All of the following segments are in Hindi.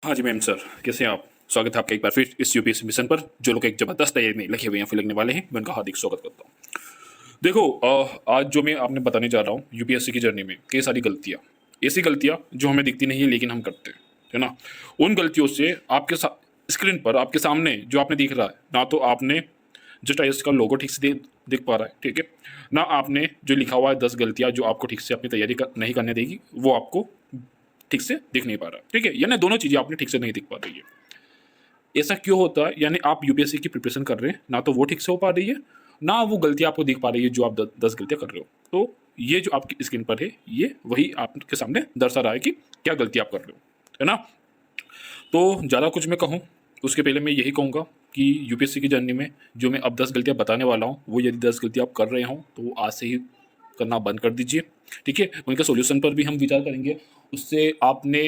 हाँ जी मैम सर, कैसे हैं आप? स्वागत है आपका एक बार फिर इस यूपीएससी मिशन पर। जो लोग एक ज़बरदस्त तैयारी में लगे हुए हैं, फिर लगने वाले हैं, मैं उनका हार्दिक स्वागत करता हूँ। देखो, आज जो मैं आपने बताने जा रहा हूँ यूपीएससी की जर्नी में कई सारी गलतियाँ, ऐसी गलतियाँ जो हमें दिखती नहीं है लेकिन हम करते हैं, है ना। उन गलतियों से आपके स्क्रीन पर आपके सामने जो आपने दिख रहा है, ना तो आपने जस्ट आईएएस का लोगो ठीक से दिख पा रहा है, ठीक है ना, आपने जो लिखा हुआ है 10 गलतियाँ जो आपको ठीक से अपनी तैयारी नहीं करने देगी, वो आपको ठीक से दिख नहीं पा रहा, ठीक है, यानी दोनों चीज़ें आपने ठीक से नहीं दिख पा रही है। ऐसा क्यों होता है? यानी आप यूपीएससी की प्रिपरेशन कर रहे हैं, ना तो वो ठीक से हो पा रही है, ना वो गलतियाँ आपको दिख पा रही है जो आप 10 गलतियाँ कर रहे हो। तो ये जो आपकी स्क्रीन पर है, ये वही आपके सामने दर्शा रहा है कि क्या गलती आप कर रहे हो, है ना। तो ज़्यादा कुछ मैं कहूँ उसके पहले मैं यही कहूँगा कि यूपीएससी की जर्नी में जो मैं अब 10 गलतियाँ बताने वाला हूँ, वो यदि 10 गलतियाँ आप कर रहे हो तो वो आज से ही करना बंद कर दीजिए, ठीक है। उनके सॉल्यूशन पर भी हम विचार करेंगे। उससे आपने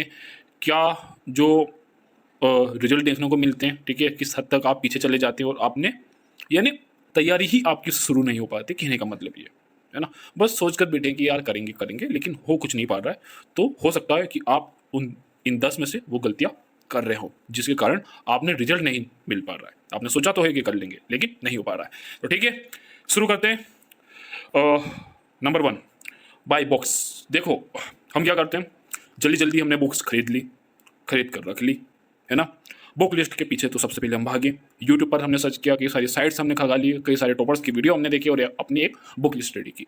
क्या जो रिजल्ट देखने को मिलते हैं, ठीक है, किस हद तक आप पीछे चले जाते हैं और आपने यानी तैयारी ही आपकी शुरू नहीं हो पाती, कहने का मतलब ये है ना। बस सोच कर बैठे कि यार करेंगे करेंगे, लेकिन हो कुछ नहीं पा रहा है। तो हो सकता है कि आप इन 10 में से वो गलतियां कर रहे हो जिसके कारण आपने रिजल्ट नहीं मिल पा रहा है। आपने सोचा तो है कि कर लेंगे लेकिन नहीं हो पा रहा है। तो ठीक है, शुरू करते हैं। नंबर 1, बाय बॉक्स। देखो, हम क्या करते हैं, जल्दी जल्दी हमने बुक्स खरीद कर रख ली, है ना। बुक लिस्ट के पीछे तो सबसे पहले हम भागे। यूट्यूब पर हमने सर्च किया, कई सारी साइट्स हमने खंगा ली, कई सारे टॉपर्स की वीडियो हमने देखी और अपनी एक बुक लिस्ट रेडी की।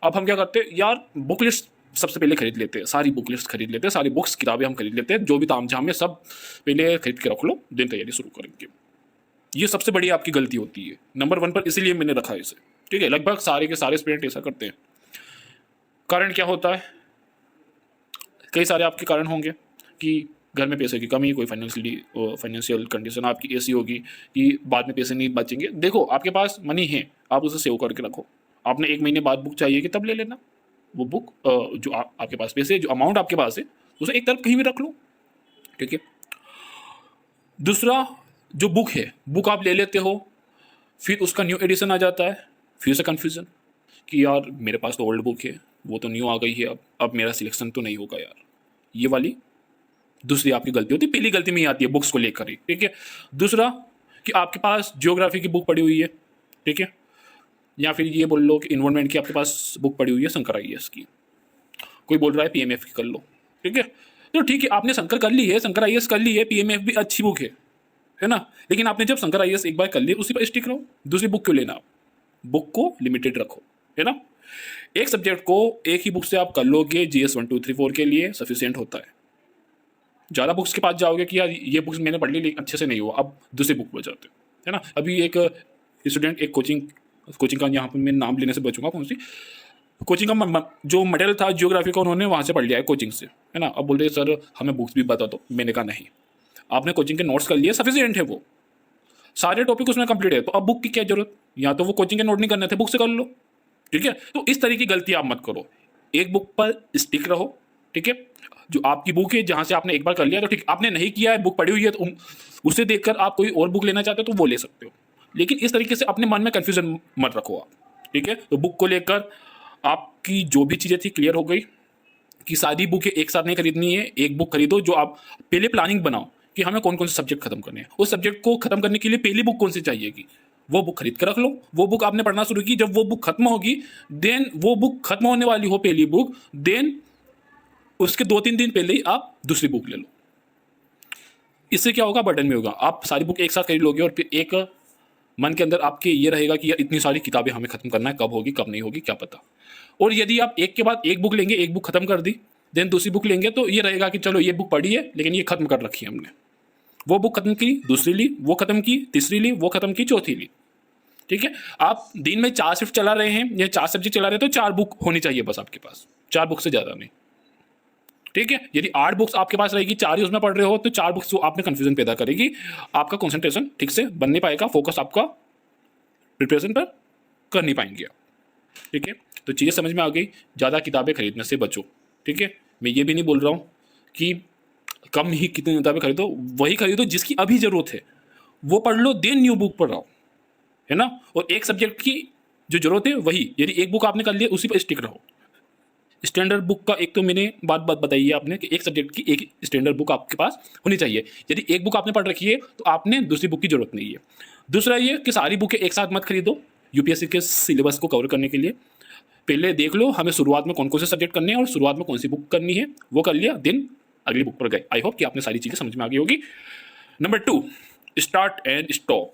अब हम क्या करते हैं यार, बुक लिस्ट सबसे पहले खरीद लेते हैं, सारी बुक लिस्ट खरीद लेते हैं, सारी बुक्स किताबें हम खरीद लेते हैं, जो भी तामझाम है सब पहले खरीद के रख लो, दिन तैयारी शुरू करेंगे। ये सबसे बड़ी आपकी गलती होती है, नंबर 1 पर, इसीलिए मैंने रखा है इसे, ठीक है। लगभग सारे के सारे स्टूडेंट ऐसा करते हैं। कारण क्या होता है, कई सारे आपके कारण होंगे कि घर में पैसे की कमी, कोई फाइनेंशियल कंडीशन आपकी ऐसी होगी कि बाद में पैसे नहीं बचेंगे। देखो, आपके पास मनी है, आप उसे सेव करके रखो। आपने 1 महीने बाद बुक चाहिए कि तब ले लेना वो बुक। जो आपके पास पैसे, जो अमाउंट आपके पास है, उसे एक तरफ कहीं भी रख लो, ठीक है। दूसरा, जो बुक है, बुक आप ले लेते हो, फिर उसका न्यू एडिशन आ जाता है, फिर से कन्फ्यूज़न कि यार मेरे पास तो ओल्ड बुक है, वो तो न्यू आ गई है, अब मेरा सिलेक्शन तो नहीं होगा यार। ये वाली दूसरी आपकी गलती होती है, पहली गलती में ही आती है बुक्स को लेकर ही, ठीक है। दूसरा कि आपके पास जियोग्राफी की बुक पड़ी हुई है, ठीक है, या फिर ये बोल लो कि इन्वायरमेंट की आपके पास बुक पड़ी हुई है, शंकर आईएएस की। कोई बोल रहा है पीएमएफ की कर लो, ठीक है। तो ठीक है, आपने शंकर कर ली है, शंकर आईएएस कर ली है, पीएमएफ भी अच्छी बुक है ना। लेकिन आपने जब शंकर आईएएस एक बार कर ली, उसी पर स्टिक रहो, दूसरी बुक क्यों लेना? आप बुक को लिमिटेड रखो, है ना। एक सब्जेक्ट को एक ही बुक से आप कर लोगे, जीएस 1 2 3 4 के लिए सफिशियंट होता है। ज़्यादा बुक्स के पास जाओगे कि यार ये बुक्स मैंने पढ़ ली लेकिन अच्छे से नहीं हुआ, अब दूसरी बुक पर जाते हो, है ना। अभी एक स्टूडेंट, एक कोचिंग का, यहाँ पर मैं नाम लेने से बचूंगा, कौन सी कोचिंग का जो मटेरियल था जियोग्राफी का, उन्होंने वहाँ से पढ़ लिया है कोचिंग से, है ना। अब बोल रहे सर हमें बुक्स भी बता दो। मैंने कहा नहीं, आपने कोचिंग के नोट्स कर लिए, सफिशियंट है, वो सारे टॉपिक उसमें कंप्लीट है, तो अब बुक की क्या जरूरत? या तो वो कोचिंग के नोट नहीं करने थे, बुक से कर लो, ठीक है। तो इस तरह की गलती आप मत करो, एक बुक पर स्टिक रहो, ठीक है। जो आपकी बुक है, जहां से आपने एक बार कर लिया तो ठीक, आपने नहीं किया है, बुक पड़ी हुई है, तो उसे देखकर आप कोई और बुक लेना चाहते हो तो वो ले सकते हो, लेकिन इस तरीके से अपने मन में कंफ्यूजन मत रखो आप, ठीक है। तो बुक को लेकर आपकी जो भी चीज़ें थी क्लियर हो गई कि सारी बुकें एक साथ नहीं खरीदनी है, एक बुक खरीदो। जो आप पहले प्लानिंग बनाओ कि हमें कौन कौन से सब्जेक्ट खत्म करने हैं, उस सब्जेक्ट को खत्म करने के लिए पहली बुक कौन सी चाहिएगी, वो बुक खरीद कर रख लो। वो बुक आपने पढ़ना शुरू की, जब वो बुक खत्म होगी, देन वो बुक खत्म होने वाली हो पहली बुक, देन उसके 2 3 दिन पहले ही आप दूसरी बुक ले लो। इससे क्या होगा, बर्डन में होगा, आप सारी बुक एक साथ खरीद लोगे और फिर एक मन के अंदर आपके ये रहेगा कि यार इतनी सारी किताबें हमें खत्म करना है, कब होगी कब नहीं होगी क्या पता। और यदि आप एक के बाद एक बुक लेंगे, एक बुक खत्म कर दी, देन दूसरी बुक लेंगे, तो ये रहेगा कि चलो ये बुक पढ़ी है लेकिन ये खत्म कर रखी है हमने। वो बुक खत्म की, दूसरी ली, वो खत्म की, तीसरी ली, वो खत्म की, चौथी ली, ठीक है। आप दिन में 4 शिफ्ट चला रहे हैं या 4 सब्जेक्ट चला रहे हैं, तो 4 बुक होनी चाहिए बस आपके पास, 4 बुक से ज़्यादा नहीं, ठीक है। यदि 8 बुक्स आपके पास रहेगी, 4 ही उसमें पढ़ रहे हो, तो 4 बुक्स आप में कंफ्यूजन पैदा करेगी, आपका कंसंट्रेशन ठीक से बन नहीं पाएगा, फोकस आपका प्रिपरेशन पर कर नहीं पाएंगे आप, ठीक है। तो चीज़ें समझ में आ गई, ज़्यादा किताबें खरीदने से बचो, ठीक है। मैं ये भी नहीं बोल रहा हूँ कि कम ही कितनी किताबें खरीदो, वही खरीदो जिसकी अभी ज़रूरत है, वो पढ़ लो, देन न्यू बुक पढ़ाओ, है ना। और एक सब्जेक्ट की जो जरूरत है वही, यदि एक बुक आपने कर ली उसी पर स्टिक रहो, स्टैंडर्ड बुक का एक तो मैंने बात बताई है आपने कि एक सब्जेक्ट की एक स्टैंडर्ड बुक आपके पास होनी चाहिए। यदि एक बुक आपने पढ़ रखी है तो आपने दूसरी बुक की जरूरत नहीं है। दूसरा ये कि सारी बुकें एक साथ मत खरीदो यूपीएससी के सिलेबस को कवर करने के लिए। पहले देख लो हमें शुरुआत में कौन कौन से सब्जेक्ट करने हैं और शुरुआत में कौन सी बुक करनी है, वो कर लिया, दिन अगली बुक पर गए। आई होप कि आपने सारी चीज़ें समझ में आ गई होगी। नंबर 2, स्टार्ट एंड स्टॉप,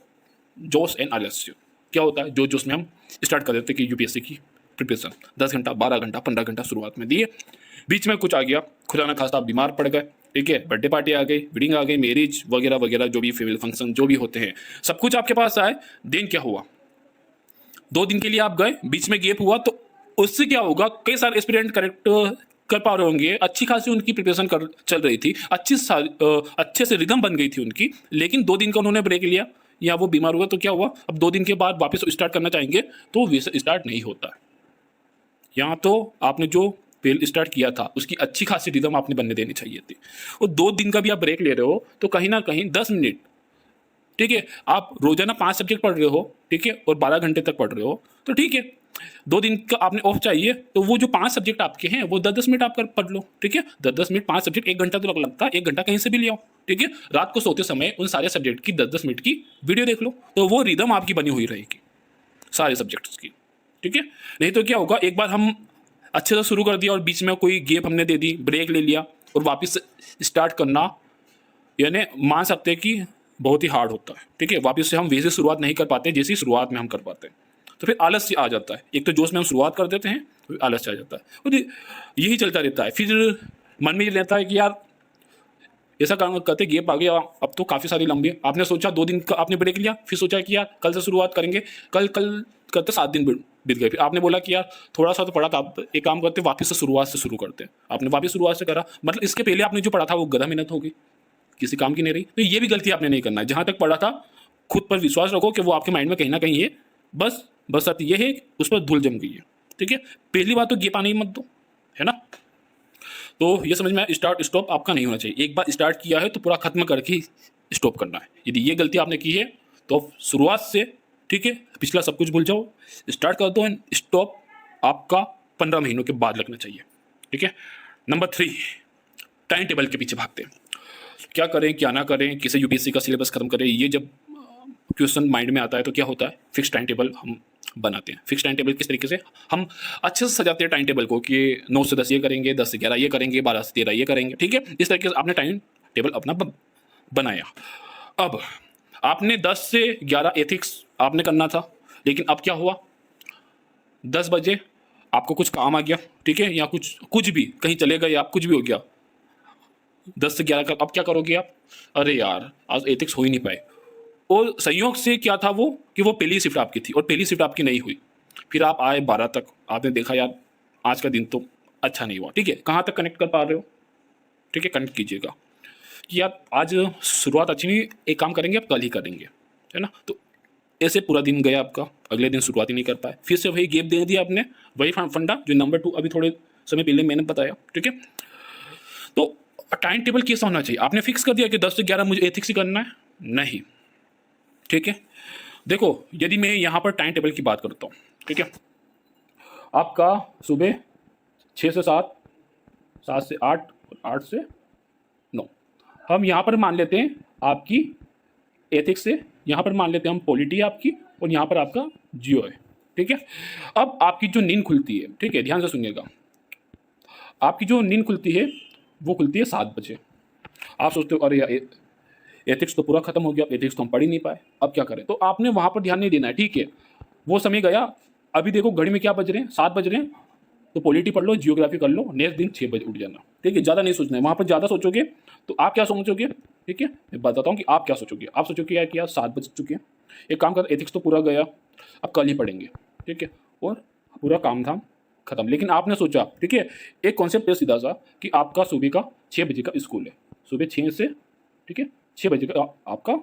जोश एंड आलस्य। क्या होता है? जोश में हम स्टार्ट कर देते कि यूपीएससी की प्रिपरेशन 10 घंटा, 12 घंटा, 15 घंटा शुरुआत में दिए, बीच में कुछ आ गया, खुदा ना खास्ता आप बीमार पड़ गए, ठीक है, बर्थडे पार्टी आ गई, वेडिंग आ गई, मैरिज वगैरह वगैरह, जो भी फैमिली फंक्शन जो भी होते हैं, सब कुछ आपके पास आए। दिन क्या हुआ? 2 दिन के लिए आप गए, बीच में गैप हुआ, तो उससे क्या होगा? कई सारे एस्पिरेंट करेक्ट कर पा रहे होंगे, अच्छी खासी उनकी प्रिपरेशन कर चल रही थी, अच्छे से रिदम बन गई थी उनकी, लेकिन 2 दिन का उन्होंने ब्रेक लिया या वो बीमार हुआ, तो क्या हुआ? अब 2 दिन के बाद वापस स्टार्ट करना चाहेंगे तो वैसे स्टार्ट नहीं होता है। यहाँ तो आपने जो पहले स्टार्ट किया था उसकी अच्छी खासी रिदम आपने बनने देनी चाहिए थी। और 2 दिन का भी आप ब्रेक ले रहे हो तो कहीं ना कहीं 10 मिनट, ठीक है, आप रोजाना 5 सब्जेक्ट पढ़ रहे हो, ठीक है, और 12 घंटे तक पढ़ रहे हो, तो ठीक है, 2 दिन का आपने ऑफ चाहिए, तो वो जो 5 सब्जेक्ट आपके हैं वो 10-10 मिनट आप कर पढ़ लो, ठीक है, 10-10 मिनट, 5 सब्जेक्ट, 1 घंटा तो लगता है, 1 घंटा कहीं से भी ले आओ, ठीक है, रात को सोते समय उन सारे सब्जेक्ट की 10-10 मिनट की वीडियो देख लो, तो वो रिदम आपकी बनी हुई रहेगी सारे सब्जेक्ट्स की, ठीक है। नहीं तो क्या होगा, एक बार हम अच्छे से शुरू कर दिया और बीच में कोई गेप हमने दे दी, ब्रेक ले लिया और वापस स्टार्ट करना, यानी मान सकते हैं कि बहुत ही हार्ड होता है, ठीक है। वापस से हम वैसे शुरुआत नहीं कर पाते जैसी शुरुआत में हम कर पाते हैं, तो फिर आलस्य आ जाता है। एक तो जोश में हम शुरुआत कर देते हैं, फिर आलस्य आ जाता है और यही चलता रहता है। फिर मन में ये रहता है कि यार ऐसा काम करते, गेप आ गया, अब तो काफ़ी सारी लंबी है। आपने सोचा 2 दिन का आपने ब्रेक लिया, फिर सोचा कि यार कल से शुरुआत करेंगे, कल कल करते 7 दिन बीत गए, फिर आपने बोला कि यार थोड़ा सा तो पढ़ा था, आप एक काम करते वापस से शुरुआत से शुरू करते हैं। आपने वापस शुरुआत से करा, मतलब इसके पहले आपने जो पढ़ा था वो गधा मेहनत होगी, किसी काम की नहीं रही। तो ये भी गलती आपने नहीं करना है। जहाँ तक पढ़ा था खुद पर विश्वास रखो कि वो आपके माइंड में कहीं ना कहीं है, बस अब ये है उस पर धूल जम गई है, ठीक है। पहली बात तो गेप आने ही मत दो, है ना। तो ये समझ में आया, स्टार्ट स्टॉप आपका नहीं होना चाहिए। एक बार स्टार्ट किया है तो पूरा खत्म करके ही स्टॉप करना है। यदि ये गलती आपने की है तो शुरुआत से, ठीक है, पिछला सब कुछ भूल जाओ, स्टार्ट कर दो एंड स्टॉप आपका 15 महीनों के बाद लगना चाहिए, ठीक है। नंबर 3, टाइम टेबल के पीछे भागते हैं। क्या करें क्या ना करें, किसे यूपीएससी का सिलेबस खत्म करें, ये जब क्वेश्चन माइंड में आता है तो क्या होता है, फिक्स टाइम टेबल हम बनाते हैं। फिक्स टाइम टेबल किस तरीके से? हम अच्छे से सजाते हैं टाइम टेबल को कि 9 से 10 ये करेंगे, 10 से 11 ये करेंगे, 12 से 13 ये करेंगे, ठीक है। इस तरीके से आपने टाइम टेबल अपना बनाया। अब आपने 10 से 11 एथिक्स आपने करना था, लेकिन अब क्या हुआ, 10 बजे आपको कुछ काम आ गया, ठीक है, या कुछ भी कहीं चले गए, आप कुछ भी हो गया, 10 से 11 का अब क्या करोगे आप? अरे यार आज एथिक्स हो ही नहीं पाए। और संयोग से क्या था वो कि वो पहली शिफ्ट आपकी थी और पहली शिफ्ट आपकी नहीं हुई। फिर आप आए 12 तक, आपने देखा यार आज का दिन तो अच्छा नहीं हुआ, ठीक है। कहाँ तक कनेक्ट कर पा रहे हो? ठीक है, कनेक्ट कीजिएगा कि यार आज शुरुआत अच्छी नहीं, एक काम करेंगे, अब कल ही करेंगे, है ना। तो ऐसे पूरा दिन गया आपका, अगले दिन शुरुआत ही नहीं कर पाए, फिर से वही गेप दे दिया आपने, वही फंडा जो नंबर 2 अभी थोड़े समय पहले मैंने बताया, ठीक है। तो टाइम टेबल कैसा होना चाहिए? आपने फिक्स कर दिया कि 10 से 11 मुझे एथिक्स ही करना है? नहीं, ठीक है। देखो यदि मैं यहाँ पर टाइम टेबल की बात करता हूँ, ठीक है, आपका सुबह 6 से 7, 7 से 8 और 8 से 9, हम यहाँ पर मान लेते हैं आपकी एथिक्स से, यहाँ पर मान लेते हैं हम पॉलिटी आपकी, और यहाँ पर आपका जियो है, ठीक है। अब आपकी जो नींद खुलती है, ठीक है, ध्यान से सुनिएगा, आपकी जो नींद खुलती है वो खुलती है 7 बजे। आप सोचते हो अरे यार एथिक्स तो पूरा खत्म हो गया, एथिक्स तो हम पढ़ ही नहीं पाए, अब क्या करें? तो आपने वहाँ पर ध्यान नहीं देना है, ठीक है, वो समय गया। अभी देखो घड़ी में क्या बज रहे हैं, 7 बज रहे हैं, तो पॉलिटी पढ़ लो, जियोग्राफी कर लो, नेक्स्ट दिन 6 बजे उठ जाना, ठीक है। ज़्यादा नहीं सोचना है, वहाँ पर ज़्यादा सोचोगे तो आप क्या सोचोगे, ठीक है, मैं बताता हूँ कि आप क्या सोचोगे। आप सोचोगे यार कि यार 7 बज चुके हैं, एक काम कर, एथिक्स तो पूरा गया, अब कल ही पढ़ेंगे, ठीक है, और पूरा काम धाम खत्म। लेकिन आपने सोचा, ठीक है, एक कॉन्सेप्ट है सीधा सा कि आपका सुबह का 6 बजे का स्कूल है, सुबह 6 से, ठीक है, 6 बजे का आपका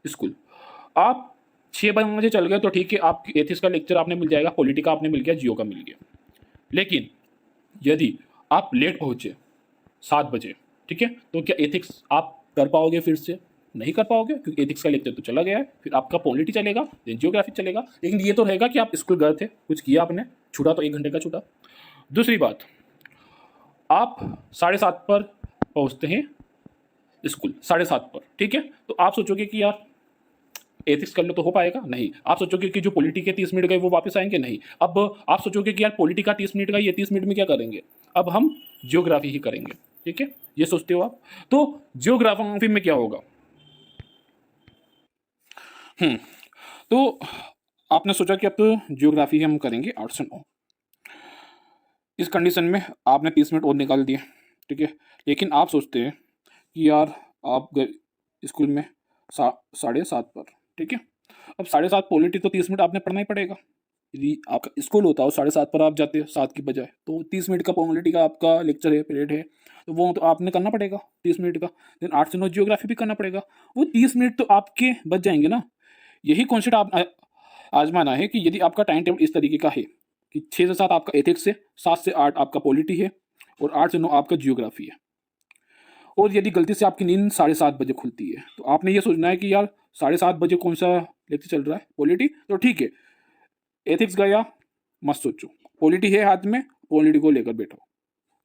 स्कूल। आप 6 बजे चल गए तो ठीक है, आपकी एथिक्स का लेक्चर आपने मिल जाएगा, पॉलिटी का आपने मिल गया, जियो का मिल गया। लेकिन यदि आप लेट पहुंचे 7 बजे, ठीक है, तो क्या एथिक्स आप कर पाओगे? फिर से नहीं कर पाओगे, क्योंकि एथिक्स का लेक्चर तो चला गया है। फिर आपका पॉलिटी चलेगा, देन जियोग्राफी चलेगा, लेकिन ये तो रहेगा कि आप स्कूल गए थे, कुछ किया आपने, छूटा तो 1 घंटे का छूटा। दूसरी बात, आप 7:30 पर पहुंचते हैं स्कूल, 7:30 पर, ठीक है। तो आप सोचोगे कि यार एथिक्स कर लो तो हो पाएगा, नहीं। आप सोचोगे कि जो पॉलिटी के 30 मिनट गए वो वापस आएंगे, नहीं। अब आप सोचोगे कि यार पॉलिटी का 30 मिनट का, ये 30 मिनट में क्या करेंगे, अब हम जियोग्राफी ही करेंगे, ठीक है। ये सोचते हो आप। तो जियोग्राफी में क्या होगा, तो आपने सोचा कि अब तो जियोग्राफी हम करेंगे 8 से 9। इस कंडीशन में आपने 30 मिनट और निकाल दिए, ठीक है। लेकिन आप सोचते हैं कि यार आप गए स्कूल में 7:30 पर, ठीक है। अब 7:30 पॉलिटी तो 30 मिनट आपने पढ़ना ही पड़ेगा। यदि आपका स्कूल होता हो 7:30 पर, आप जाते 7 की बजाय, तो 30 मिनट का पॉलिटी का आपका लेक्चर है, पीरियड है, तो वो तो आपने करना पड़ेगा 30 मिनट का। देन 8 से 9 जियोग्राफी भी करना पड़ेगा। वो 30 मिनट तो आपके बच जाएंगे ना। यही कॉन्सेप्ट आप आजमाना है कि यदि आपका टाइम टेबल इस तरीके का है कि 6 से 7 आपका एथिक्स है, 7 से 8 आपका पॉलिटी है, और 8 से 9 आपका जियोग्राफी है। और यदि गलती से आपकी नींद 7:30 बजे खुलती है, तो आपने ये सोचना है कि यार 7:30 बजे कौन सा लेक्चर चल रहा है, पॉलिटी, तो ठीक है। एथिक्स गया, मत सोचो। पॉलिटी है हाथ में, पॉलिटी को लेकर बैठो।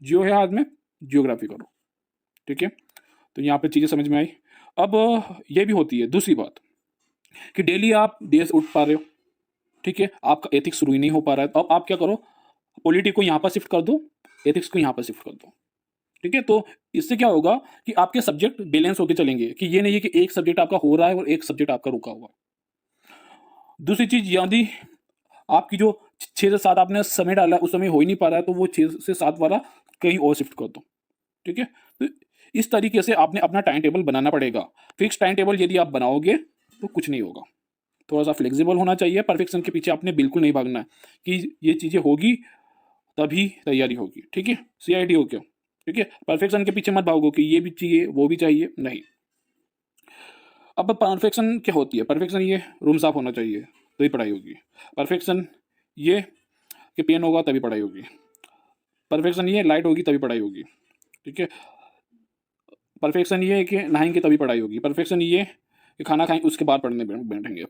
जियो है हाथ में, जियोग्राफी करो, ठीक है। तो यहाँ पे चीज़ें समझ में आई। अब ये भी होती है दूसरी बात कि डेली आप देर से उठ पा रहे हो, ठीक है, आपका एथिक्स शुरू ही नहीं हो पा रहा है, तो अब आप क्या करो, पॉलिटी को यहाँ पर शिफ्ट कर दो, एथिक्स को यहाँ पर शिफ्ट कर दो, ठीक है। तो इससे क्या होगा कि आपके सब्जेक्ट बैलेंस होकर चलेंगे, कि ये नहीं है कि एक सब्जेक्ट आपका हो रहा है और एक सब्जेक्ट आपका रुका हुआ है। दूसरी चीज, यदि आपकी जो 6 से 7 आपने समय डाला उस समय हो ही नहीं पा रहा है, तो वो 6 से 7 वाला कहीं और शिफ्ट कर दो, ठीक है। तो इस तरीके से आपने अपना टाइम टेबल बनाना पड़ेगा। फिक्स टाइम टेबल यदि आप बनाओगे तो कुछ नहीं होगा। थोड़ा सा फ्लेक्सिबल होना चाहिए। परफेक्शन के पीछे आपने बिल्कुल नहीं भागना है कि ये चीज़ें होगी तभी तैयारी होगी, ठीक है। सीआईटी हो क्या, ठीक है। परफेक्शन के पीछे मत भागो कि ये भी चाहिए वो भी चाहिए, नहीं। अब परफेक्शन क्या होती है, परफेक्शन ये रूम साफ होना चाहिए तभी पढ़ाई होगी। परफेक्शन ये कि पेन होगा तभी पढ़ाई होगी। परफेक्शन ये लाइट होगी तभी पढ़ाई होगी, ठीक है। परफेक्शन ये है कि नहाएंगे तभी पढ़ाई होगी। परफेक्शन ये कि खाना खाएंगे उसके बाद पढ़ने बैठेंगे।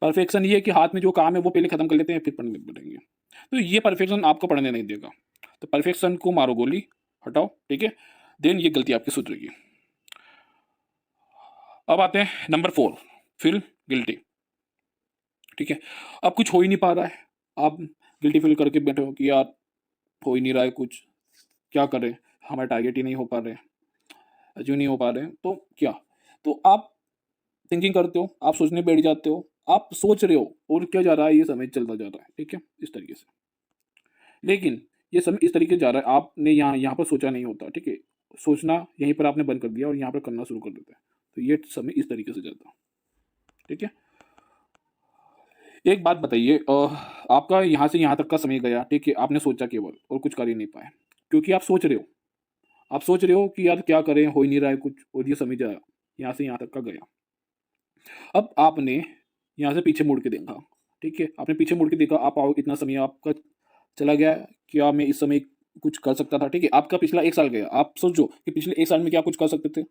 परफेक्शन ये कि हाथ में जो काम है वो पहले खत्म कर लेते हैं फिर पढ़ने बैठेंगे। तो ये परफेक्शन आपको पढ़ने नहीं देगा। तो परफेक्शन को मारो गोली, हटाओ, ठीक है। देन ये गलती आपकी सुधरेगी। अब आते हैं नंबर 4, फील गिल्टी, ठीक है। अब कुछ हो ही नहीं पा रहा है, आप गिल्टी फील करके बैठे हो कि यार हो ही नहीं रहा है कुछ, क्या करें, हमारे टारगेट ही नहीं हो पा रहे, अचीव नहीं हो पा रहे हैं, तो क्या, तो आप थिंकिंग करते हो, आप सोचने बैठ जाते हो, आप सोच रहे हो और क्या जा रहा है, ये समय चलता जा रहा है, ठीक है, इस तरीके से। लेकिन ये समय इस तरीके से जा रहा है, आपने यहाँ यहाँ पर सोचा नहीं होता, ठीक है। सोचना यहीं पर आपने बंद कर दिया और यहाँ पर करना शुरू कर देते हैं, तो ये समय इस तरीके से जाता है, ठीक है। एक बात बताइए, आपका यहाँ से यहाँ तक का समय गया, ठीक है, आपने सोचा केवल और कुछ कर ही नहीं पाए, क्योंकि आप सोच रहे हो, आप सोच रहे हो कि यार क्या करें, हो ही नहीं रहा है कुछ, और ये समय जाया, यहाँ से यहाँ तक का गया। अब आपने यहाँ से पीछे मुड़ के देखा, ठीक है, आपने पीछे मुड़ के देखा, आप आओ, इतना समय आपका चला गया, क्या मैं इस समय कुछ कर सकता था, ठीक है। आपका पिछला 1 साल गया, आप सोचो कि पिछले 1 साल में क्या कुछ कर सकते थे,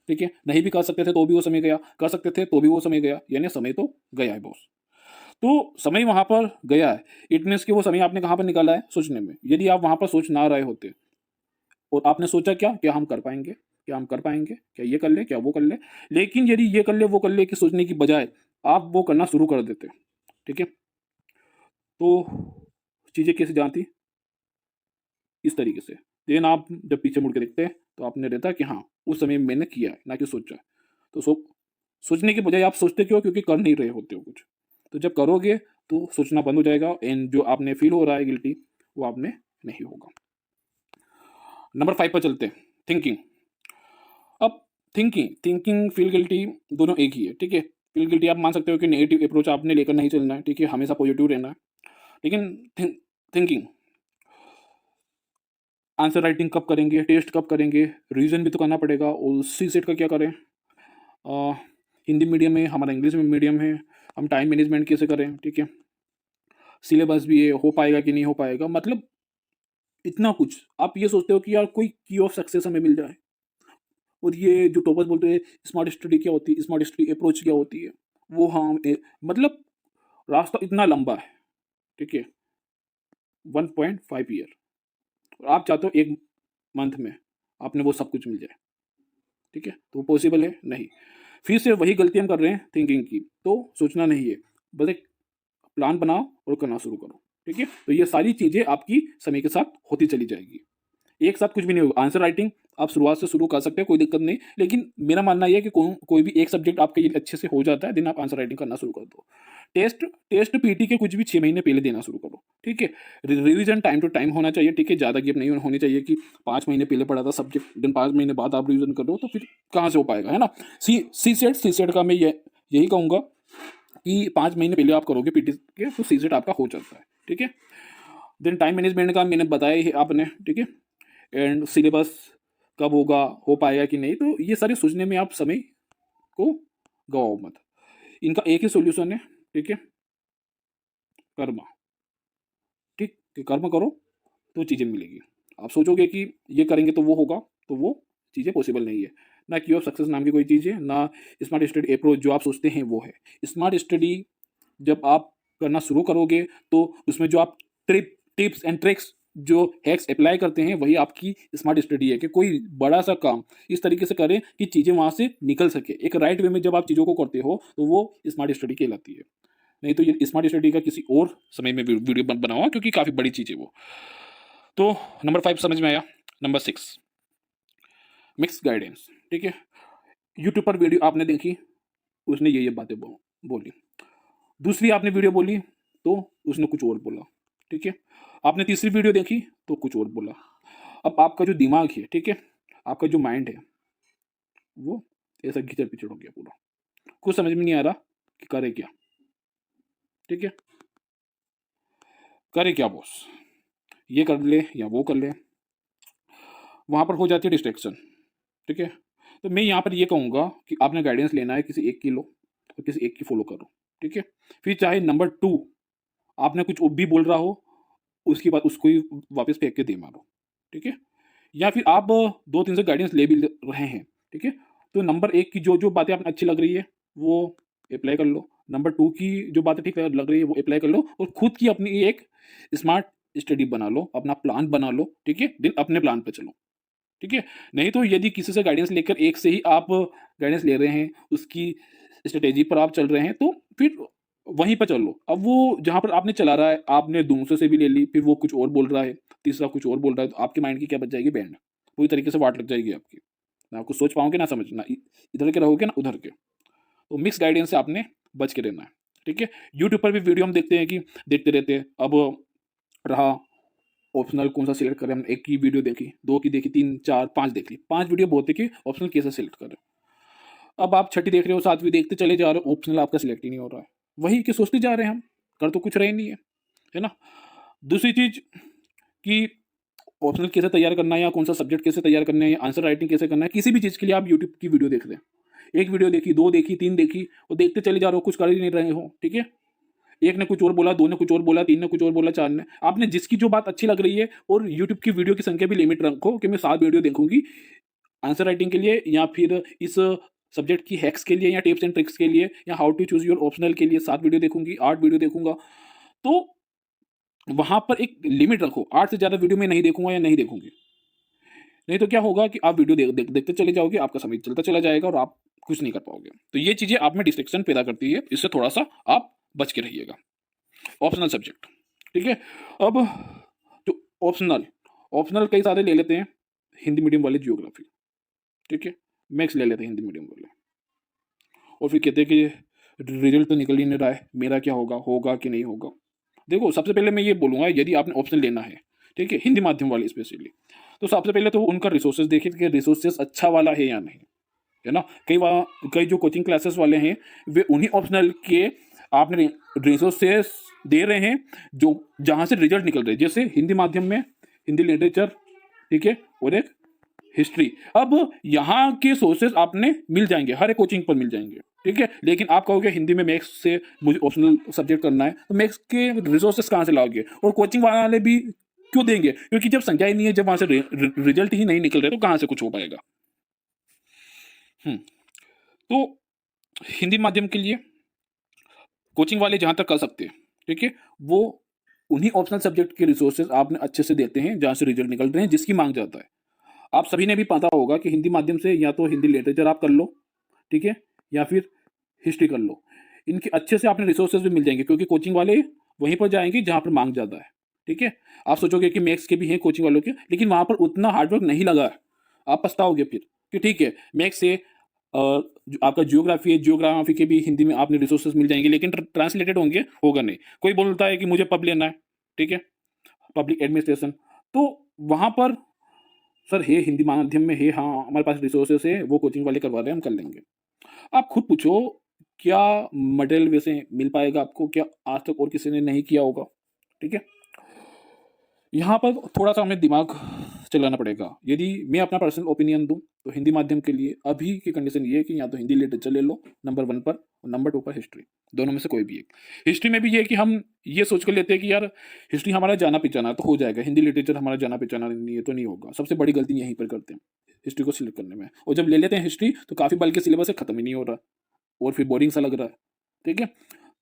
ठीक है। नहीं भी कर सकते थे तो भी वो समय गया, कर सकते थे तो भी वो समय गया, यानी समय तो गया है बॉस। तो समय वहां पर गया है, इट मीन्स कि वो समय आपने कहाँ पर निकाला है, सोचने में। यदि आप वहां पर सोच ना रहे होते और आपने सोचा क्या हम कर पाएंगे, क्या हम कर पाएंगे, क्या ये कर ले, क्या वो कर ले, लेकिन यदि ये कर ले वो कर ले कि सोचने की बजाय आप वो करना शुरू कर देते, ठीक है, तो चीजें कैसे जाती, इस तरीके से। देन आप जब पीछे मुड़ के देखते हैं तो आपने रहता कि हाँ उस समय मैंने किया है, ना कि सोचा है। तो सोचने के बजाय आप सोचते क्यों, क्योंकि कर नहीं रहे होते हो कुछ। तो जब करोगे तो सोचना बंद हो जाएगा, एंड जो आपने फील हो रहा है गिल्टी, वो आप में नहीं होगा। नंबर 5 पर चलते हैं, थिंकिंग। अब थिंकिंग थिंकिंग फील गिल्टी दोनों एक ही है, ठीक है। फील गिल्टी आप मान सकते हो कि नेगेटिव अप्रोच आपने लेकर नहीं चलना है, ठीक है, हमेशा पॉजिटिव रहना है। लेकिन थिंकिंग, आंसर राइटिंग कब करेंगे, टेस्ट कब करेंगे, रीजन भी तो करना पड़ेगा, और उसी सेट का क्या करें। अ, हिंदी मीडियम है, हमारा इंग्लिश में मीडियम है, हम टाइम मैनेजमेंट कैसे करें, ठीक है। सिलेबस भी है, हो पाएगा कि नहीं हो पाएगा, मतलब इतना कुछ। आप ये सोचते हो कि यार कोई की ऑफ सक्सेस हमें मिल जाए, और ये जो टॉपर्स बोलते हैं स्मार्ट स्टडी क्या होती है, स्मार्ट स्टडी अप्रोच क्या होती है, वो हाँ मतलब रास्ता इतना लंबा है, ठीक है। 1.5 ईयर, और आप चाहते हो 1 मंथ में आपने वो सब कुछ मिल जाए, ठीक है? तो वो पॉसिबल है? नहीं। फिर से वही गलती हम कर रहे हैं थिंकिंग की, तो सोचना नहीं है, बस एक प्लान बनाओ और करना शुरू करो, ठीक है? तो ये सारी चीज़ें आपकी समय के साथ होती चली जाएगी। एक साथ कुछ भी नहीं होगा। आंसर राइटिंग आप शुरुआत से शुरू कर सकते हैं, कोई दिक्कत नहीं। लेकिन मेरा मानना ये है कि कोई भी एक सब्जेक्ट आपके लिए अच्छे से हो जाता है, देन आप आंसर राइटिंग करना शुरू कर दो। टेस्ट टेस्ट पीटी के कुछ भी 6 महीने पहले देना शुरू करो, ठीक है? रिवीजन टाइम टू टाइम होना चाहिए, ठीक है? ज़्यादा गैप नहीं होनी चाहिए कि 5 महीने पहले पढ़ा था सब्जेक्ट, देन 5 महीने बाद आप रिवीजन कर रहे हो, तो फिर कहाँ से हो पाएगा, है ना? सी सेट का मैं यही कहूँगा कि 5 महीने पहले आप करोगे पीटी के, तो सी सेट आपका हो जाता है, ठीक है? देन टाइम मैनेजमेंट का मैंने बताया ही आपने, ठीक है? एंड सिलेबस कब होगा, हो पाएगा कि नहीं, तो ये सारे सोचने में आप समय को गवाओ मत। इनका एक ही सॉल्यूशन है, ठीक है? कर्म, ठीक? कि कर्म करो तो चीज़ें मिलेगी। आप सोचोगे कि ये करेंगे तो वो होगा, तो वो चीज़ें पॉसिबल नहीं है। ना की ऑफ सक्सेस नाम की कोई चीज़ है, ना स्मार्ट स्टडी अप्रोच जो आप सोचते हैं वो है। स्मार्ट स्टडी जब आप करना शुरू करोगे, तो उसमें जो आप टिप्स एंड ट्रिक्स जो हैक्स अप्लाई करते हैं, वही आपकी स्मार्ट स्टडी है कि कोई बड़ा सा काम इस तरीके से करें कि चीज़ें वहाँ से निकल सके। एक राइट वे में जब आप चीज़ों को करते हो, तो वो स्मार्ट स्टडी कहलाती है। नहीं तो ये स्मार्ट स्टडी का किसी और समय में वीडियो बनाऊंगा, क्योंकि काफ़ी बड़ी चीज़ है वो। तो नंबर 5 समझ में आया। नंबर 6, मिक्स गाइडेंस, ठीक है? यूट्यूब पर वीडियो आपने देखी, उसने ये बातें बोली। दूसरी आपने वीडियो बोली, तो उसने कुछ और बोला, ठीक है? आपने तीसरी वीडियो देखी, तो कुछ और बोला। अब आपका जो दिमाग है, ठीक है? आपका जो माइंड है, वो ऐसा घिचड़-पिचड़ हो गया पूरा। कुछ समझ में नहीं आ रहा कि करे क्या, ठीक है? करे क्या बॉस? ये कर ले या वो कर ले, वहाँ पर हो जाती है डिस्ट्रैक्शन, ठीक है? तो मैं यहाँ पर ये कहूँगा कि आपने गाइडेंस लेना है, किसी एक की लो और किसी एक की फॉलो करो, ठीक है? फिर चाहे नंबर 2 आपने कुछ भी बोल रहा हो, उसके बाद उसको ही वापस फेंक के दे मारो, ठीक है? या फिर आप 2-3 से गाइडेंस ले भी रहे हैं, ठीक है? तो नंबर 1 की जो बातें आपको अच्छी लग रही है, वो अप्लाई कर लो। नंबर 2 की जो बातें ठीक लग रही है, वो अप्लाई कर लो, और खुद की अपनी एक स्मार्ट स्टडी बना लो, अपना प्लान बना लो, ठीक है? देन अपने प्लान पे चलो, ठीक है? नहीं तो यदि किसी से गाइडेंस लेकर एक से ही आप गाइडेंस ले रहे हैं, उसकी स्ट्रैटेजी पर आप चल रहे हैं, तो फिर वहीं पे चल लो। अब वो जहाँ पर आपने चला रहा है, आपने दूसरे से भी ले ली, फिर वो कुछ और बोल रहा है, तीसरा कुछ और बोल रहा है, तो आपके माइंड की क्या बच जाएगी? बैंड। पूरी तरीके से वाट लग जाएगी आपकी। ना कुछ सोच पाओगे, ना समझ, ना इधर के रहोगे, ना उधर के। तो मिक्स गाइडेंस से आपने बच के रहना है, ठीक है? यूट्यूब पर भी वीडियो हम देखते हैं कि देखते रहते हैं। अब रहा ऑप्शनल कौन सा सिलेक्ट करें, हम 1 की वीडियो देखी, 2 की देखी, 3, 4, 5 देख ली। 5 वीडियो बहुत है कि ऑप्शनल कैसे सिलेक्ट करें। अब आप छठी देख रहे हो, 7वीं देखते चले जा रहे हो, ऑप्शनल आपका सिलेक्ट ही नहीं हो रहा है। वही कि सोचते जा रहे हैं हम, कर तो कुछ रहे नहीं है ना? दूसरी चीज़ कि ऑप्शनल कैसे तैयार करना है, या कौन सा सब्जेक्ट कैसे तैयार करना है, या आंसर राइटिंग कैसे करना है, किसी भी चीज़ के लिए आप यूट्यूब की वीडियो देख रहे हैं। 1 वीडियो देखी, 2 देखी, 3 देखी, और देखते चले जा रहे हो, कुछ कर ही नहीं रहे हो, ठीक है? 1 ने कुछ और बोला, 2 ने कुछ और बोला, 3 ने कुछ और बोला, 4 ने, आपने जिसकी जो बात अच्छी लग रही है, और यूट्यूब की वीडियो की संख्या भी लिमिट रखो कि मैं 7 वीडियो देखूँगी आंसर राइटिंग के लिए, या फिर इस सब्जेक्ट की हैक्स के लिए, या टिप्स एंड ट्रिक्स के लिए, या how to choose your optional के लिए 7 वीडियो देखूँगी, 8 वीडियो देखूँगा। तो वहाँ पर एक लिमिट रखो, 8 से ज़्यादा वीडियो मैं नहीं देखूँगा या नहीं देखूँगी। नहीं तो क्या होगा कि आप वीडियो देखते चले जाओगे, आपका समय चलता चला जाएगा और आप कुछ नहीं कर पाओगे। तो ये चीज़ें आप में डिस्ट्रैक्शन पैदा करती है, इससे थोड़ा-सा आप बच के रहिएगा। ऑप्शनल सब्जेक्ट, ठीक है? अब जो ऑप्शनल ऑप्शनल कई सारे ले लेते हैं, हिंदी मीडियम वाले ज्योग्राफी, ठीक है? मैथ्स ले लेते हैं हिंदी मीडियम वाले, और फिर कहते हैं कि रिजल्ट तो निकल ही नहीं रहा है, मेरा क्या होगा, होगा कि नहीं होगा? देखो, सबसे पहले मैं ये बोलूँगा, यदि आपने ऑप्शनल लेना है, ठीक है? हिंदी माध्यम वाले स्पेशली, तो सबसे पहले तो उनका रिसोर्सेज़ देखिए कि रिसोर्सेज़ अच्छा वाला है या नहीं, है ना? कई जो कोचिंग क्लासेस वाले हैं, वे उन्हीं ऑप्शनल के आपने रिसोर्सेज़ दे रहे हैं, जो जहाँ से रिजल्ट निकल रहे हैं। जैसे हिंदी माध्यम में हिंदी लिटरेचर, ठीक है? और एक हिस्ट्री। अब यहाँ के सोर्सेज़ आपने मिल जाएँगे, हर एक कोचिंग पर मिल जाएँगे, ठीक है? लेकिन आप कहोगे हिंदी में मैथ्स से मुझे ऑप्शनल सब्जेक्ट करना है, तो मैथ्स के रिसोर्सेज़ कहाँ से लाओगे? और कोचिंग वाले भी क्यों देंगे? क्योंकि जब संख्या ही नहीं है, जब वहाँ से रिजल्ट ही नहीं निकल रहे, तो कहाँ से कुछ हो पाएगा? हुँ, तो हिंदी माध्यम के लिए कोचिंग वाले जहाँ तक कर सकते हैं, ठीक है? वो उन्हीं ऑप्शनल सब्जेक्ट के रिसोर्सेज आपने अच्छे से देते हैं जहाँ से रिजल्ट निकल रहे हैं, जिसकी मांग ज़्यादा है। आप सभी ने भी पता होगा कि हिंदी माध्यम से या तो हिंदी लिटरेचर आप कर लो, ठीक है? या फिर हिस्ट्री कर लो। इनके अच्छे से आपने रिसोर्सेज भी मिल जाएँगे, क्योंकि कोचिंग वाले वहीं पर जाएँगे जहाँ पर माँग ज़्यादा है, ठीक है? आप सोचोगे कि मैथ्स के भी हैं कोचिंग वालों के, लेकिन वहाँ पर उतना हार्ड वर्क नहीं लगा है। आप पछताओगे फिर कि ठीक है, मैथ्स से जो आपका जियोग्राफी है, जियोग्राफी के भी हिंदी में आपने रिसोर्सेज मिल जाएँगे, लेकिन ट्रांसलेटेड होंगे, होगा नहीं। कोई बोलता है कि मुझे पब लेना है, ठीक है? पब्लिक एडमिनिस्ट्रेशन, तो वहाँ पर सर है हिंदी माध्यम में है, हाँ, हमारे पास रिसोर्सेस है, वो कोचिंग वाले करवा रहे हैं, हम कर लेंगे। आप खुद पूछो, क्या मटेरियल वैसे मिल पाएगा आपको? क्या आज तक और किसी ने नहीं किया होगा? ठीक है? यहाँ पर थोड़ा-सा हमें दिमाग चलाना पड़ेगा। यदि मैं अपना पर्सनल ओपिनियन दूँ, तो हिंदी माध्यम के लिए अभी की कंडीशन ये है कि या तो हिंदी लिटरेचर ले लो नंबर 1 पर और नंबर 2 पर हिस्ट्री, दोनों में से कोई भी एक। हिस्ट्री में भी ये है कि हम ये सोच कर लेते हैं कि यार हिस्ट्री हमारा जाना-पहचाना है तो हो जाएगा, हिंदी लिटरेचर हमारा जाना-पहचाना नहीं है तो नहीं होगा। सबसे बड़ी गलती यहीं पर करते हैं, हिस्ट्री को सिलेक्ट करने में। और जब ले लेते हैं हिस्ट्री तो काफ़ी बल्कि सिलेबस है, खत्म ही नहीं हो रहा और फिर बोरिंग सा लग रहा है, ठीक है?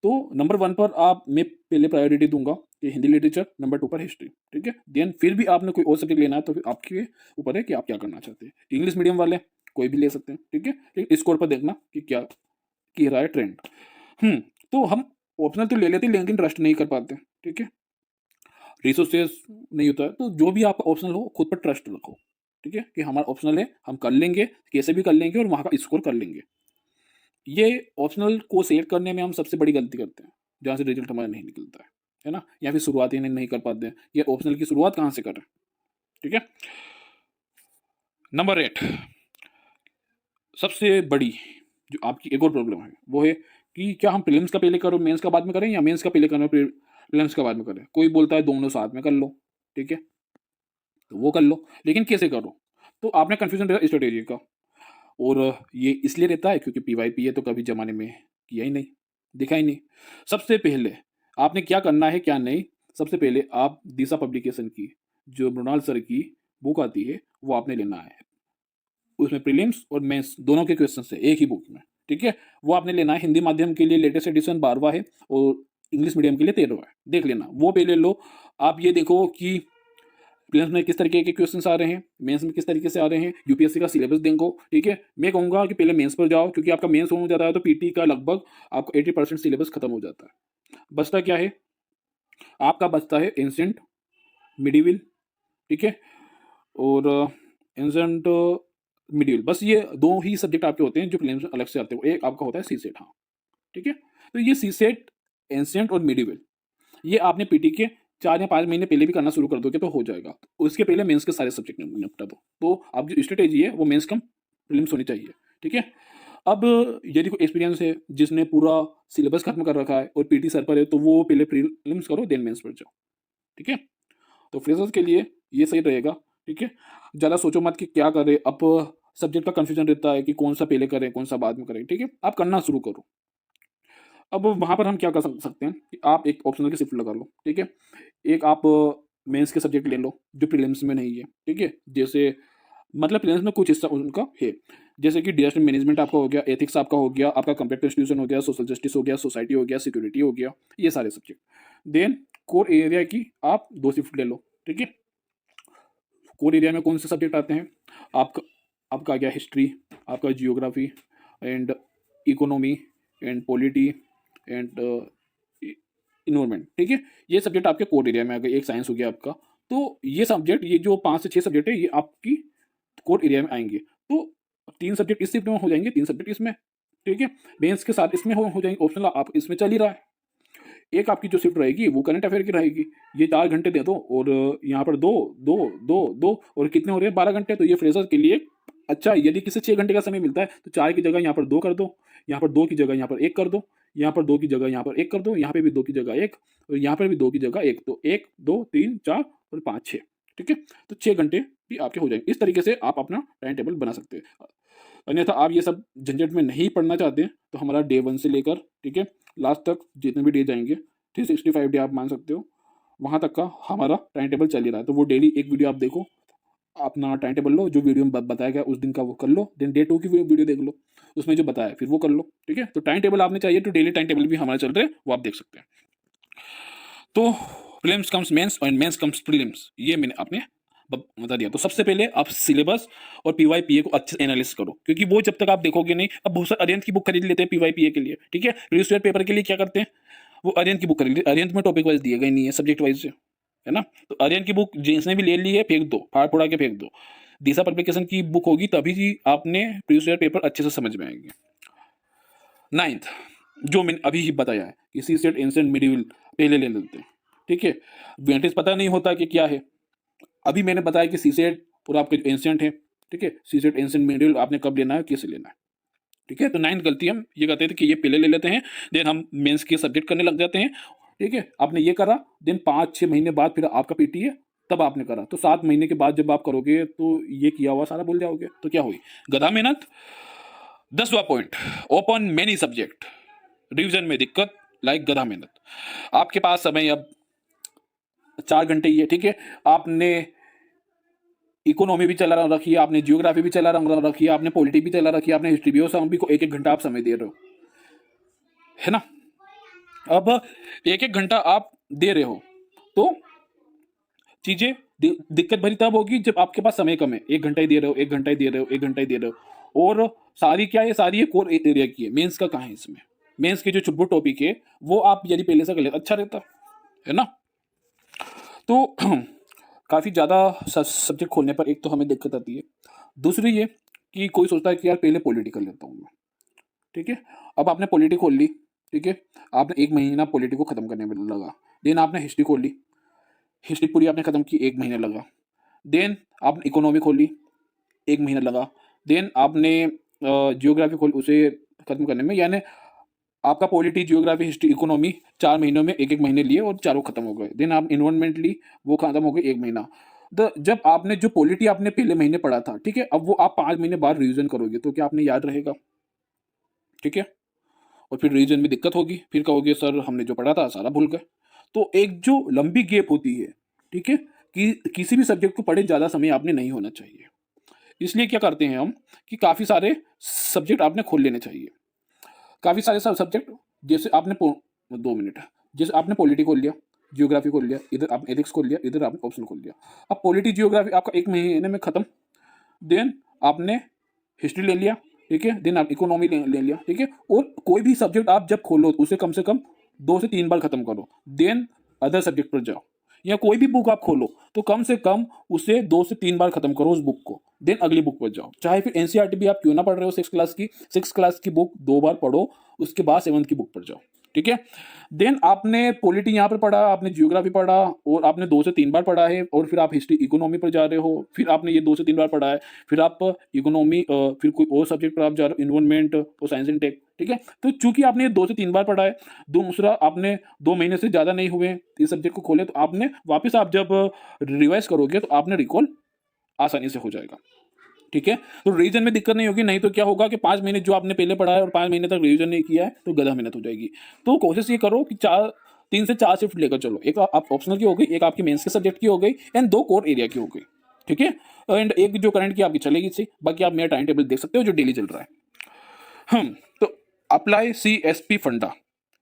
तो नंबर 1 पर आप मैं पहले प्रायोरिटी दूँगा कि हिंदी लिटरेचर, नंबर 2 पर हिस्ट्री, ठीक है? देन फिर भी आपने कोई और सब्जेक्ट लेना है तो फिर आपके ऊपर है कि आप क्या करना चाहते हैं। इंग्लिश मीडियम वाले कोई भी ले सकते हैं, ठीक है? लेकिन स्कोर पर देखना कि क्या की रहा है ट्रेंड। हुँ, तो हम ऑप्शनल तो ले लेते हैं लेकिन ट्रस्ट नहीं कर पाते, ठीक है? रिसोर्सेस नहीं होता है, तो जो भी आपका ऑप्शनल हो खुद पर ट्रस्ट रखो, ठीक है? कि हमारा ऑप्शनल है, हम कर लेंगे, कैसे भी कर लेंगे और वहाँ का स्कोर कर लेंगे। ये ऑप्शनल को सेलेक्ट करने में हम सबसे बड़ी गलती करते हैं, जहाँ से रिजल्ट हमारा नहीं निकलता है ना? या फिर शुरुआत ही नहीं कर पाते हैं, ये ऑप्शनल की शुरुआत कहाँ से करें, ठीक है? नंबर 8 सबसे बड़ी जो आपकी एक और प्रॉब्लम है, वो है कि क्या हम प्रीलिम्स का पहले करें, मेंस का बाद में करें या मेंस का पहले करें, प्रीलिम्स का बाद में करें? कोई बोलता है दोनों साथ में कर लो, ठीक है? तो वो कर लो, लेकिन कैसे करो? तो आपने कन्फ्यूज़न रहेगा स्ट्रैटेजी का। और ये इसलिए रहता है क्योंकि पीवाईपीए तो कभी ज़माने में किया ही नहीं, देखा ही नहीं। सबसे पहले आपने क्या करना है, क्या नहीं, सबसे पहले आप दिशा पब्लिकेशन की जो मृणाल सर की बुक आती है, वो आपने लेना है। उसमें प्रीलिम्स और मेंस दोनों के क्वेश्चंस है एक ही बुक में, ठीक है? वो आपने लेना है। हिंदी माध्यम के लिए लेटेस्ट एडिशन 12वां है और इंग्लिश मीडियम के लिए 13वां है। देख लेना, वो पहले लो। आप ये देखो कि प्रीलिम्स में किस तरीके के क्वेश्चंस आ रहे हैं, मेंस में किस तरीके से आ रहे हैं, यूपीएससी का सिलेबस देखो, ठीक है? मैं कहूँगा कि पहले मेंस पर जाओ, क्योंकि आपका मेंस हो जाता है तो पीटी का लगभग आपको 80% सिलेबस खत्म हो जाता है। बचता क्या है? आपका बचता है एंशिएंट, मिडीवल, ठीक है? और एंशिएंट, मिडीवल, बस ये 2 ही सब्जेक्ट आपके होते हैं जो प्रीलिम्स में अलग से आते हैं। एक आपका होता है सीसेट, हाँ, ठीक है? तो ये सीसेट, एंशिएंट और मिडीवल ये आपने पीटी के 4 या 5 महीने पहले भी करना शुरू कर दोगे तो हो जाएगा। उसके पहले मेंस के सारे सब्जेक्ट निपटा दो। तो आपकी जो स्ट्रैटेजी है वो मेंस कम प्रीलिम्स होनी चाहिए, ठीक है? अब यदि कोई एक्सपीरियंस है जिसने पूरा सिलेबस खत्म कर रखा है और पीटी सर पर है तो वो पहले प्रीलिम्स करो देन मेंस पर जाओ, ठीक है? तो फ्रेशर्स के लिए ये सही रहेगा, ठीक है? ज़्यादा सोचो मत कि क्या करें, अब सब्जेक्ट का कन्फ्यूजन रहता है कि कौन-सा पहले करें, कौन-सा बाद में करें, ठीक है? आप करना शुरू करो। अब वहाँ पर हम क्या कर सकते हैं कि आप एक ऑप्शनल की शिफ्ट लगा लो, ठीक है? एक आप मेंस के सब्जेक्ट ले लो, जो प्रीलिम्स में नहीं है, ठीक है? जैसे मतलब प्रीलिम्स में कुछ हिस्सा उनका है, जैसे कि डिजास्टर मैनेजमेंट आपका हो गया, एथिक्स आपका हो गया, आपका कंप्लेक्स इंस्टीट्यूशन हो गया, सोशल जस्टिस हो गया, सोसाइटी हो गया, सिक्योरिटी हो गया, ये सारे सब्जेक्ट। देन कोर एरिया की आप 2 शिफ्ट ले लो, ठीक है? कोर एरिया में कौन से सब्जेक्ट आते हैं? आपका आपका आ गया हिस्ट्री, आपका geography and economy and polity and environment, ठीक है? ये सब्जेक्ट आपके कोर एरिया में आ गए, एक साइंस हो गया आपका। तो ये सब्जेक्ट, ये जो 5 से 6 सब्जेक्ट है, ये आपकी कोर एरिया में आएँगे। तो 3 सब्जेक्ट इस शिफ्ट में हो जाएँगे, 3 सब्जेक्ट इसमें, ठीक है? मेंस के साथ इसमें हो जाएँगे, ऑप्शनल आप इसमें चल ही रहा है। एक आपकी जो शिफ्ट रहेगी वो करंट अफेयर की रहेगी। ये 4 घंटे दे दो और यहाँ पर 2, 2, 2, 2 और कितने हो रहे हैं 12 घंटे, तो ये फ्रेशर्स के लिए अच्छा है। यदि किसी 6 घंटे का समय मिलता है तो 4 की जगह यहाँ पर 2 कर दो, यहाँ पर 2 की जगह यहाँ पर 1 कर दो, यहाँ पर 2 की जगह यहाँ पर 1 कर दो, यहाँ पे भी 2 की जगह 1 और यहाँ पर भी 2 की जगह 1, तो 1, 2, 3, 4 और 5, 6, ठीक है? तो 6 घंटे भी आपके हो जाएँगे। इस तरीके से आप अपना टाइम टेबल बना सकते हैं। अन्यथा आप ये सब झंझट में नहीं पड़ना चाहते हैं तो हमारा डे 1 से लेकर, ठीक है, लास्ट तक जितने भी डे जाएँगे 365 डे आप मान सकते हो, वहाँ तक का हमारा टाइम टेबल चल ही रहा है। तो वो डेली एक वीडियो आप देखो, अपना टाइम टेबल लो, जो वीडियो में बताया गया उस दिन का वो कर लो, देन डे 2 की वीडियो देख लो, उसमें जो बताया फिर वो कर लो, ठीक है? तो टाइम टेबल आपने चाहिए तो डेली टाइम टेबल भी हमारे चल रहे हैं, वो आप देख सकते हैं। तो प्रीलिम्स कम्स मेंस और मेंस कम्स प्रीलिम्स, ये मैंने आपने बता दिया। तो सबसे पहले आप सिलेबस और पीवाईपीए को अच्छे से एनालिसिस करो, क्योंकि वो जब तक आप देखोगे नहीं, अब बहुत सारे अरिहंत की बुक खरीद लेते हैं पीवाईपीए के लिए, ठीक है, प्रीवियस ईयर पेपर के लिए क्या करते हैं, वो अरिहंत की बुक खरीद लेते, अरिहंत में टॉपिक वाइज दिए गए नहीं है, सब्जेक्ट वाइज है ना। तो अरिहंत की बुक जिसने भी ले ली है फेंक दो, फाड़ फोड़ा के फेंक दो। दिशा पब्लिकेशन की बुक होगी तभी जी आपने प्रीवियस ईयर पेपर अच्छे से समझ में आएंगे। 9th, जो मैंने अभी ही बताया है कि सी सेट एंसेंट मिडिवल पहले ले लेते हैं, ठीक है। वेंटेज पता नहीं होता कि क्या है, अभी मैंने बताया कि सी सेट और आपके जो एंसेंट है, ठीक है, सी सेट एंसेंट मिडिवल आपने कब लेना है, कैसे लेना है, ठीक है। तो 9th गलती हम ये करते थे कि ये पहले ले लेते हैं, देन हम मेंस के सब्जेक्ट करने लग जाते हैं, ठीक है। आपने ये करा, देन 5-6 महीने बाद फिर आपका पीटी है, तब आपने करा, तो 7 महीने के बाद जब आप करोगे तो ये किया हुआ सारा भूल जाओगे, तो क्या हुई, गधा मेहनत। 10वां point, open many subject, revision में दिक्कत लाइक गधा मेहनत। आपके पास समय अब 4 घंटे ही है, ठीक है। आपने इकोनॉमी भी चला रखी है, आपने जियोग्राफी भी चला रखी है, आपने पॉलिटी भी चला रखी है, आपने हिस्ट्री भी, और भी को 1-1 घंटा आप समय दे रहे हो, है ना। अब 1-1 घंटा आप दे रहे हो तो चीजें दिक्कत भरी तब होगी जब आपके पास समय कम है, 1 घंटा ही दे रहे हो, 1 घंटा ही दे रहे हो, 1 घंटा ही दे रहे हो, और सारी क्या है, सारी कोर एरिया की है, मेंस का कहाँ है इसमें, मेंस के जो छुटपुट टॉपिक है वो आप यदि पहले से कर लेते अच्छा रहता है ना। तो काफ़ी ज़्यादा सब्जेक्ट खोलने पर एक तो हमें दिक्कत आती है, दूसरी ये कि कोई सोचता है कि यार पहले पॉलिटी कर लेता हूँ मैं, ठीक है। अब आपने पॉलिटी खोल ली, ठीक है, आपने 1 महीना पॉलिटी को खत्म करने में लगा, देन आपने हिस्ट्री खोल ली, हिस्ट्री पूरी आपने खत्म की, 1 महीना लगा, देन आपने इकोनॉमी खोल ली, 1 महीना लगा, देन आपने जियोग्राफी खोल, उसे खत्म करने में, यानी आपका पॉलिटी, जियोग्राफी, हिस्ट्री, इकोनॉमी 4 महीनों में 1-1 महीने लिए और चारों खत्म हो गए, देन आप इन्वायरमेंट ली, वो खत्म हो गई 1 महीना। तो जब आपने जो पॉलिटी आपने पहले महीने पढ़ा था, ठीक है, अब वो आप 5 महीने बाद रिवीजन करोगे तो क्या आपने याद रहेगा, ठीक है, और फिर रिवीजन में दिक्कत होगी, फिर कहोगे सर हमने जो पढ़ा था सारा भूल गए। तो एक जो लंबी गैप होती है, ठीक है, कि किसी भी सब्जेक्ट को पढ़े ज़्यादा समय आपने नहीं होना चाहिए, इसलिए क्या करते हैं हम कि काफ़ी सारे सब्जेक्ट आपने खोल लेने चाहिए, काफ़ी सारे सब्जेक्ट, जैसे आपने 2 मिनट, जैसे आपने पॉलिटी खोल लिया, जियोग्राफी खोल लिया, इधर आपने एथिक्स खोल लिया, इधर आपने ऑप्शन खोल लिया, अब पॉलिटी जियोग्राफी आपका 1 महीने में खत्म, देन आपने हिस्ट्री ले लिया, ठीक है, देन आप इकोनॉमी ले लिया, ठीक है। और कोई भी सब्जेक्ट आप जब खोलो तो उसे कम से कम 2 से 3 बार खत्म करो, देन अदर सब्जेक्ट पर जाओ, या कोई भी बुक आप खोलो तो कम से कम उसे 2 से 3 बार खत्म करो उस बुक को, देन अगली बुक पर जाओ, चाहे फिर एनसीईआरटी भी आप क्यों ना पढ़ रहे हो, 6 क्लास की बुक 2 बार पढ़ो, उसके बाद 7th की बुक पर जाओ, ठीक है। देन आपने पॉलिटी यहाँ पर पढ़ा, आपने जियोग्राफी पढ़ा और आपने 2 से 3 बार पढ़ा है, और फिर आप हिस्ट्री इकोनॉमी पर जा रहे हो, फिर आपने ये 2 से 3 बार पढ़ा है, फिर आप इकोनॉमी फिर कोई और सब्जेक्ट पर आप जा रहे हो, इन्वायरमेंट और साइंस एंड टेक, ठीक है। तो चूंकि आपने 2 से 3 बार पढ़ा है, दूसरा आपने 2 महीने से ज़्यादा नहीं हुए इस सब्जेक्ट को खोले, तो आपने वापस आप जब रिवाइज करोगे तो आपने रिकॉल आसानी से हो जाएगा, ठीक है। तो रिवीजन में दिक्कत नहीं होगी, नहीं तो क्या होगा कि 5 महीने जो आपने पहले पढ़ा है और 5 महीने तक रिवीजन नहीं किया है तो गधा मेहनत हो जाएगी। तो कोशिश ये करो कि 3 से 4 शिफ्ट लेकर चलो, एक आप ऑप्शनल की हो गई, एक आपकी मेंस के सब्जेक्ट की हो गई, एंड 2 कोर एरिया की हो गई, ठीक है। एंड एक जो करंट की आपकी चलेगी थी, बाकी आप मेरा टाइम टेबल देख सकते हो जो डेली चल रहा है। तो अप्लाई CSP फंडा,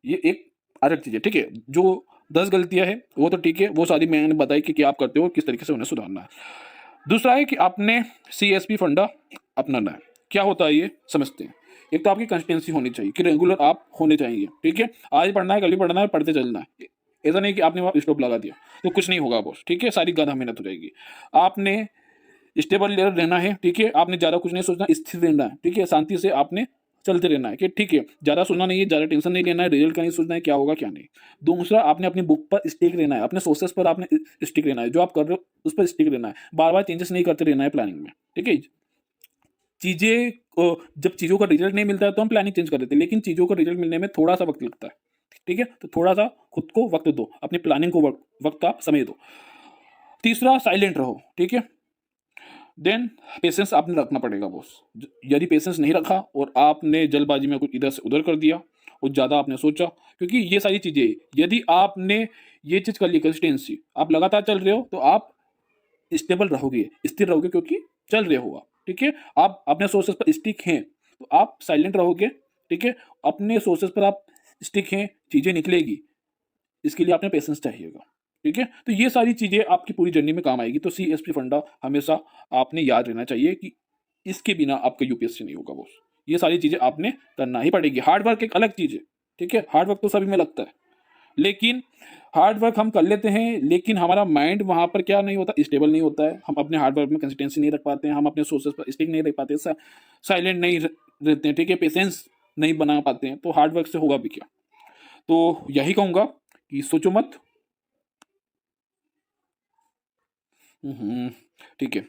ये एक अलग चीज़ है, ठीक है। जो 10 गलतियां हैं वो तो ठीक है, वो सारी मैंने बताई कि क्या आप करते हो, किस तरीके से उन्हें सुधारना है। दूसरा है कि आपने CSP फंडा अपनाना है। क्या होता है ये समझते हैं। एक तो आपकी कंसिस्टेंसी होनी चाहिए कि रेगुलर आप होने चाहिए, ठीक है। आज पढ़ना है, कल भी पढ़ना है, पढ़ते चलना है, ऐसा नहीं कि आपने वहाँ स्टॉप लगा दिया तो कुछ नहीं होगा बॉस, ठीक है, सारी गाधा मेहनत हो जाएगी। आपने स्टेबल रहना है, ठीक है, आपने ज़्यादा कुछ नहीं सोचना, स्थिर रहना है, ठीक है, शांति से आपने चलते रहना है कि ठीक है, ज़्यादा सोचना नहीं है, ज़्यादा टेंशन नहीं लेना है, रिजल्ट का नहीं सोचना है क्या होगा क्या नहीं। दूसरा, आपने अपनी बुक पर स्टिक रहना है, अपने सोर्सेस पर आपने स्टिक रहना है, जो आप कर रहे हो उस पर स्टिक रहना है, बार बार चेंजेस नहीं करते रहना है प्लानिंग में, ठीक है। चीज़ें जब चीज़ों का रिजल्ट नहीं मिलता है तो हम प्लानिंग चेंज कर देते हैं, लेकिन चीज़ों का रिजल्ट मिलने में थोड़ा सा वक्त लगता है, ठीक है। तो थोड़ा सा खुद को वक्त दो, अपनी प्लानिंग को वक्त का समय दो। तीसरा, साइलेंट रहो, ठीक है। देन पेशेंस आपने रखना पड़ेगा बॉस। यदि पेशेंस नहीं रखा और आपने जल्दबाजी में कुछ इधर से उधर कर दिया और ज़्यादा आपने सोचा, क्योंकि ये सारी चीज़ें यदि आपने ये चीज़ कर ली, कंसिस्टेंसी आप लगातार चल रहे हो तो आप स्टेबल रहोगे, स्थिर रहोगे, क्योंकि चल रहे हो आप, ठीक है। आप अपने सोर्सेस पर स्टिक हैं तो आप साइलेंट रहोगे, ठीक है। अपने सोर्सेस पर आप स्टिक हैं, चीज़ें निकलेगी, इसके लिए आपने पेशेंस चाहिएगा। ठीक है, तो ये सारी चीज़ें आपकी पूरी जर्नी में काम आएगी। तो सीएसपी फंडा हमेशा आपने याद रहना चाहिए कि इसके बिना आपका यूपीएससी नहीं होगा बॉस। ये सारी चीज़ें आपने करना ही पड़ेगी। हार्ड वर्क एक अलग चीज़ है, ठीक है? हार्ड वर्क तो सभी में लगता है, लेकिन हार्ड वर्क हम कर लेते हैं, लेकिन हमारा माइंड वहाँ पर क्या नहीं होता, स्टेबल नहीं होता है। हम अपने हार्ड वर्क में कंसिस्टेंसी नहीं रख पाते हैं, हम अपने सोर्सेज पर स्टिक नहीं रख पाते, साइलेंट नहीं रहते हैं, ठीक है? पेशेंस नहीं बना पाते हैं, तो हार्ड वर्क से होगा भी क्या? तो यही कहूँगा कि सोचो मत। हम्म, ठीक है,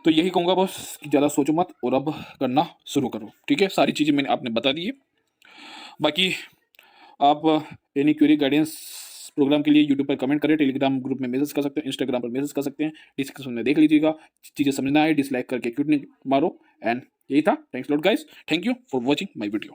तो यही कहूँगा बस कि ज़्यादा सोचो मत और अब करना शुरू करो, ठीक है? सारी चीज़ें मैंने आपने बता दी है। बाकी आप एनी क्वेरी गाइडेंस प्रोग्राम के लिए यूट्यूब पर कमेंट करें, टेलीग्राम ग्रुप में मैसेज कर सकते हैं, इंस्टाग्राम पर मैसेज कर सकते हैं, डिस्क्रिप्शन में देख लीजिएगा। चीज़ें समझना है, डिसलाइक करके क्यों नहीं मारो। एंड यही था। Thanks lot guys, thank you for watching my video.